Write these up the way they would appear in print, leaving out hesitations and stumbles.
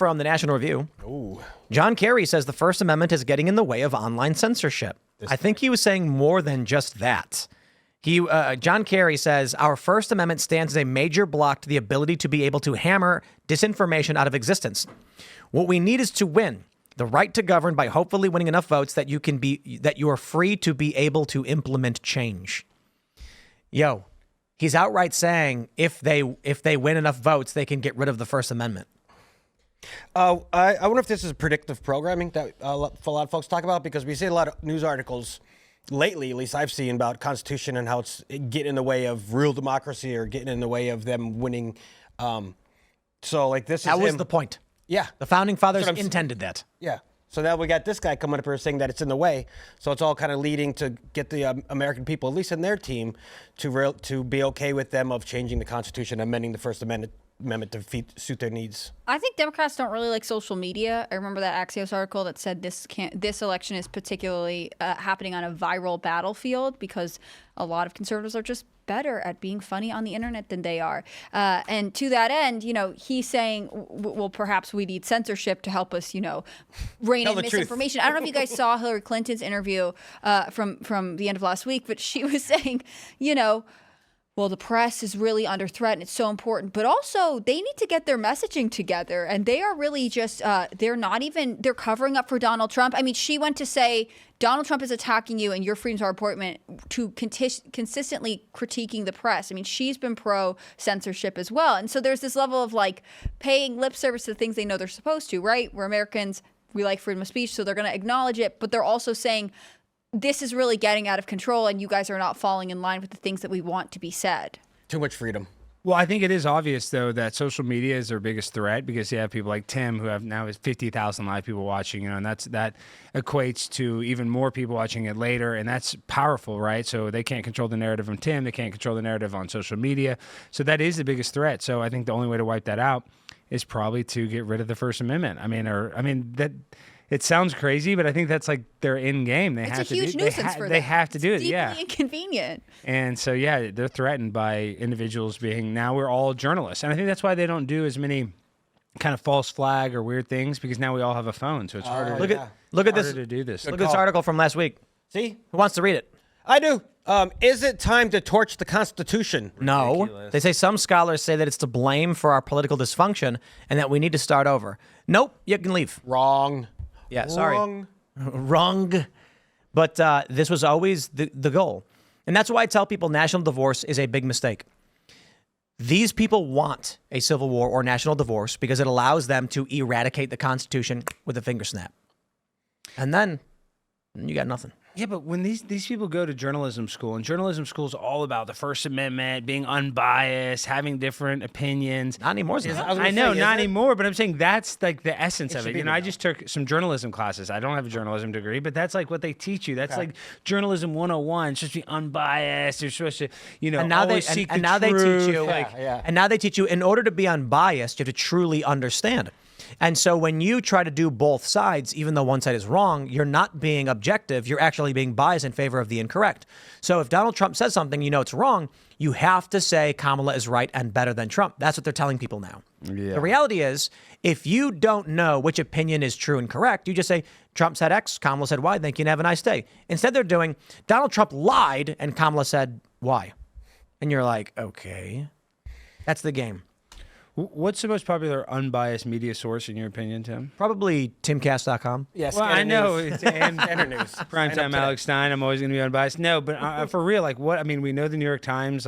from the National Review. Ooh. John Kerry says the First Amendment is getting in the way of online censorship. I think he was saying more than just that. John Kerry says, our First Amendment stands as a major block to the ability to be able to hammer disinformation out of existence. What we need is to win the right to govern by hopefully winning enough votes that you are free to be able to implement change. Yo, he's outright saying if they win enough votes, they can get rid of the First Amendment. I wonder if this is predictive programming that a lot of folks talk about, because we see a lot of news articles lately, at least I've seen, about Constitution and how it's getting in the way of real democracy or getting in the way of them winning. So like this is that was the point. Yeah. The Founding Fathers intended that. Yeah. So now we got this guy coming up here saying that it's in the way. So it's all kind of leading to get the American people, at least in their team, to be okay with them of changing the Constitution, amending the First Amendment to suit their needs. I think Democrats don't really like social media. I remember that Axios article that said this election is particularly happening on a viral battlefield because a lot of conservatives are just better at being funny on the internet than they are. And to that end, he's saying, well, perhaps we need censorship to help us, rein in misinformation. I don't know if you guys saw Hillary Clinton's interview from the end of last week, but she was saying, well, the press is really under threat and it's so important, but also they need to get their messaging together. And they are really just, they're covering up for Donald Trump. I mean, she went to say, Donald Trump is attacking you and your freedoms are important to consistently critiquing the press. I mean, she's been pro censorship as well. And so there's this level of like paying lip service to the things they know they're supposed to, right? We're Americans, we like freedom of speech, so they're going to acknowledge it, but they're also saying, this is really getting out of control and you guys are not falling in line with the things that we want to be said. Too much freedom. Well, I think it is obvious, though, that social media is their biggest threat because you have people like Tim who have now 50,000 live people watching, and that equates to even more people watching it later, and that's powerful, right? So they can't control the narrative on Tim. They can't control the narrative on social media. So that is the biggest threat. So I think the only way to wipe that out is probably to get rid of the First Amendment. That... It sounds crazy, but I think that's like their end game. It's a huge nuisance for them. They have to do it, yeah. It's deeply inconvenient. And so, yeah, they're threatened by individuals being, now we're all journalists. And I think that's why they don't do as many kind of false flag or weird things, because now we all have a phone, so it's harder to do this. Look at this article from last week. See? Who wants to read it? I do. Is it time to torch the Constitution? No. Ridiculous. They say some scholars say that it's to blame for our political dysfunction and that we need to start over. Nope, you can leave. Wrong. Yeah, sorry. Wrong. But this was always the goal. And that's why I tell people national divorce is a big mistake. These people want a civil war or national divorce because it allows them to eradicate the Constitution with a finger snap. And then you got nothing. Yeah, but when these people go to journalism school, and journalism school is all about the First Amendment, being unbiased, having different opinions. Not anymore. I know, not anymore, but I'm saying that's like the essence of it. I just took some journalism classes. I don't have a journalism degree, but that's like what they teach you. That's like journalism 101. It's supposed to be unbiased. You're supposed to, and now always they seek and the now truth. They teach you and now they teach you in order to be unbiased, you have to truly understand. And so when you try to do both sides, even though one side is wrong, you're not being objective. You're actually being biased in favor of the incorrect. So if Donald Trump says something, it's wrong, you have to say Kamala is right and better than Trump. That's what they're telling people now. Yeah. The reality is, if you don't know which opinion is true and correct, you just say, Trump said X, Kamala said Y, thank you and have a nice day. Instead, they're doing, Donald Trump lied and Kamala said Y. And you're like, okay, that's the game. What's the most popular unbiased media source in your opinion, Tim? Probably Timcast.com. Yes, well, I know. It's and News. Primetime Alex Stein. I'm always going to be unbiased. No, but for real, we know the New York Times,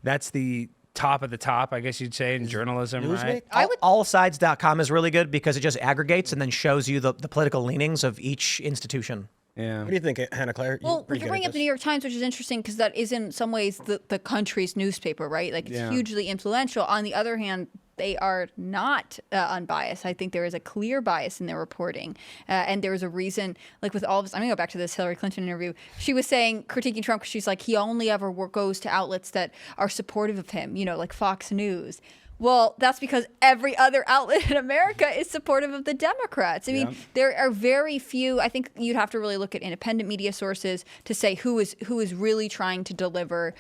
that's the top of the top, I guess you'd say, in journalism, right? Allsides.com is really good because it just aggregates and then shows you the political leanings of each institution. Yeah. What do you think, Hannah Claire? Well, we can bring up the New York Times, which is interesting because that is in some ways the country's newspaper, right? Like it's hugely influential. On the other hand, they are not unbiased. I think there is a clear bias in their reporting. And there is a reason, like with all of this, I'm going to go back to this Hillary Clinton interview. She was saying, critiquing Trump, because she's like, he only ever goes to outlets that are supportive of him, like Fox News. Well, that's because every other outlet in America is supportive of the Democrats. I mean, there are very few. I think you'd have to really look at independent media sources to say who is really trying to deliver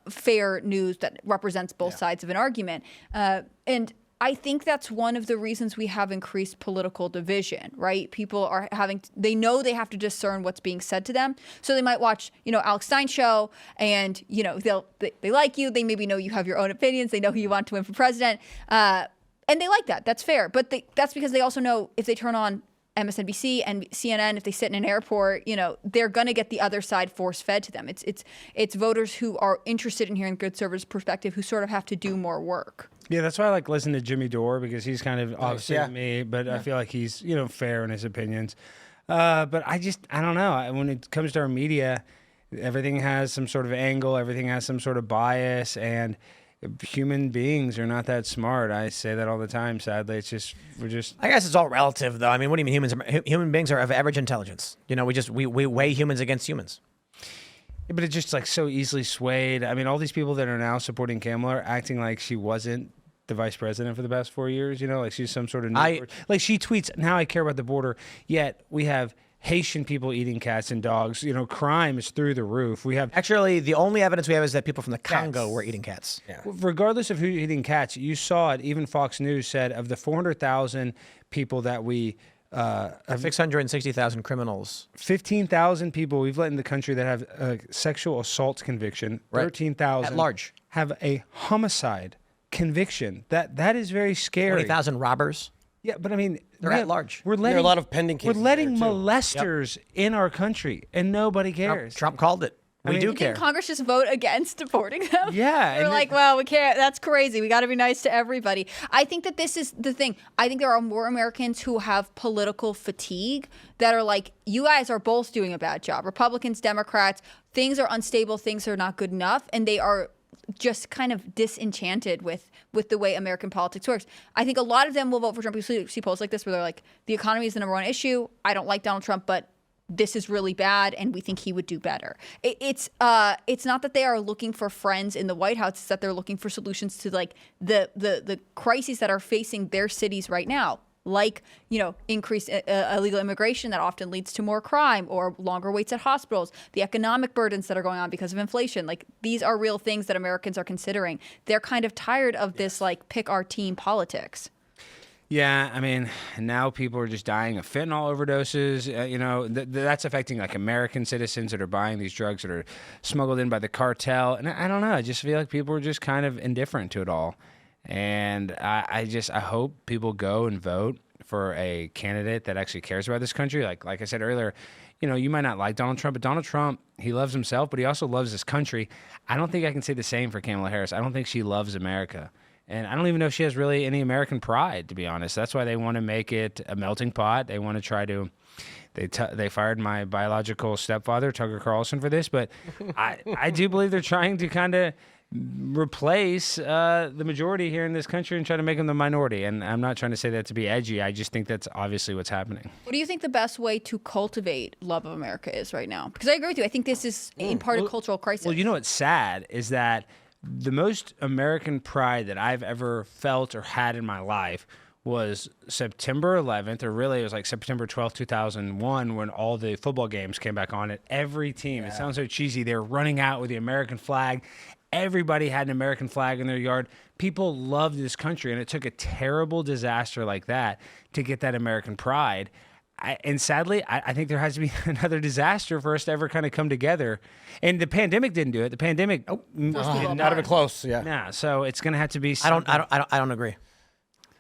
fair news that represents both sides of an argument. And I think that's one of the reasons we have increased political division, right? People are they know they have to discern what's being said to them. So they might watch, Alex Stein show and, they like you. They maybe know you have your own opinions. They know who you want to win for president. And they like that. That's fair. But that's because they also know if they turn on MSNBC and CNN, if they sit in an airport, they're going to get the other side force fed to them. It's voters who are interested in hearing conservatives' perspective who sort of have to do more work. Yeah, that's why I like listening to Jimmy Dore, because he's kind of opposite me, but I feel like he's, fair in his opinions. But I don't know. When it comes to our media, everything has some sort of angle, everything has some sort of bias, and human beings are not that smart. I say that all the time, sadly. I guess it's all relative, though. I mean, what do you mean human beings are of average intelligence? We weigh humans against humans. Yeah, but it's just like so easily swayed. I mean, all these people that are now supporting Kamala are acting like she wasn't the vice president for the past 4 years, like she's some sort of like she tweets, now I care about the border, yet we have Haitian people eating cats and dogs. Crime is through the roof. We have actually the only evidence we have is that people from the Congo were eating cats. Yeah. Regardless of who's eating cats, you saw it. Even Fox News said of the 400,000 people that we 660,000 criminals, 15,000 people we've let in the country that have a sexual assault conviction. Right. 13,000 at large have a homicide conviction. That is very scary. 20,000 robbers. Yeah, but I mean, they're at large. There are a lot of pending cases. We're letting molesters in our country, and nobody cares. Trump called it. We do care. Did Congress just vote against deporting them? Yeah. They're like, well, we can't. That's crazy. We got to be nice to everybody. I think that this is the thing. I think there are more Americans who have political fatigue that are like, you guys are both doing a bad job. Republicans, Democrats, things are unstable. Things are not good enough. And they are just kind of disenchanted with the way American politics works. I think a lot of them will vote for Trump. You see polls like this where they're like, the economy is the number one issue. I don't like Donald Trump, but this is really bad, and we think he would do better. It's not that they are looking for friends in the White House. It's that they're looking for solutions to like the crises that are facing their cities right now, like increased illegal immigration that often leads to more crime or longer waits at hospitals, the economic burdens that are going on because of inflation. Like these are real things that Americans are considering. They're kind of tired of this like pick our team politics. Yeah, I mean, now people are just dying of fentanyl overdoses. That's affecting like American citizens that are buying these drugs that are smuggled in by the cartel. And I don't know. I just feel like people are just kind of indifferent to it all. And I hope people go and vote for a candidate that actually cares about this country. Like I said earlier, you might not like Donald Trump, but Donald Trump, he loves himself, but he also loves this country. I don't think I can say the same for Kamala Harris. I don't think she loves America. And I don't even know if she has really any American pride, to be honest. That's why they want to make it a melting pot. They want to try to they fired my biological stepfather, Tucker Carlson, for this. But I do believe they're trying to kind of replace the majority here in this country and try to make them the minority. And I'm not trying to say that to be edgy. I just think that's obviously what's happening. What do you think the best way to cultivate love of America is right now? Because I agree with you. I think this is in part a cultural crisis. Well, what's sad is that the most American pride that I've ever felt or had in my life was September 11th, or really it was like September 12th, 2001, when all the football games came back on at every team. It sounds so cheesy. They were running out with the American flag. Everybody had an American flag in their yard. People loved this country, and it took a terrible disaster like that to get that American pride. And sadly, I think there has to be another disaster for us to ever kind of come together. And the pandemic didn't do it. The pandemic, not even close. Yeah. Nah, so it's going to have to be something. I don't agree.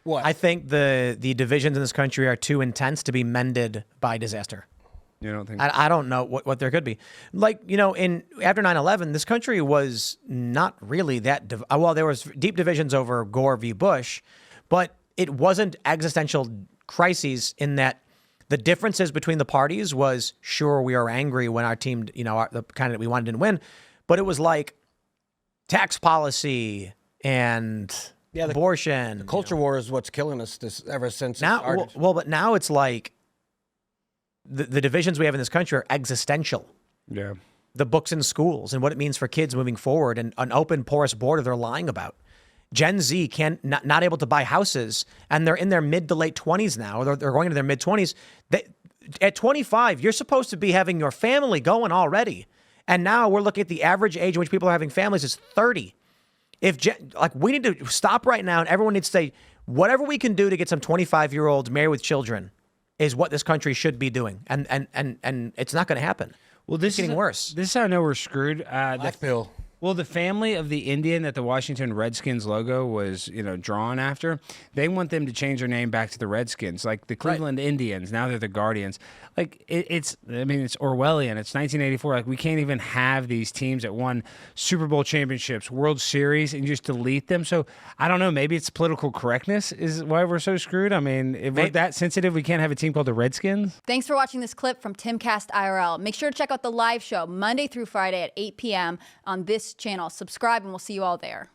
What? I think the divisions in this country are too intense to be mended by disaster. You don't think? I don't know what there could be. Like, after 9/11, this country was not really that well, there was deep divisions over Gore v. Bush, but it wasn't existential crises in that the differences between the parties was, sure, we are angry when our team, the candidate we wanted didn't win, but it was like tax policy and abortion. The culture war is what's killing us ever since it started. But now it's like the divisions we have in this country are existential. Yeah. The books in schools and what it means for kids moving forward and an open, porous border they're lying about. Gen Z not able to buy houses, and they're in their mid to late 20s now. Or they're going into their mid 20s. At 25, you're supposed to be having your family going already, and now we're looking at the average age in which people are having families is 30. We need to stop right now, and everyone needs to say, Whatever we can do to get some 25-year-olds married with children is what this country should be doing. And it's not going to happen. Well, this It's getting is worse. This is how I know we're screwed. Black pill. Well, the family of the Indian that the Washington Redskins logo was, drawn after, they want them to change their name back to the Redskins, like the Cleveland Indians. Now they're the Guardians. Like it's Orwellian. It's 1984. Like we can't even have these teams that won Super Bowl championships, World Series, and just delete them. So I don't know. Maybe it's political correctness is why we're so screwed. I mean, if we're that sensitive, we can't have a team called the Redskins. Thanks for watching this clip from Timcast IRL. Make sure to check out the live show Monday through Friday at 8 p.m. on this channel. Subscribe and we'll see you all there.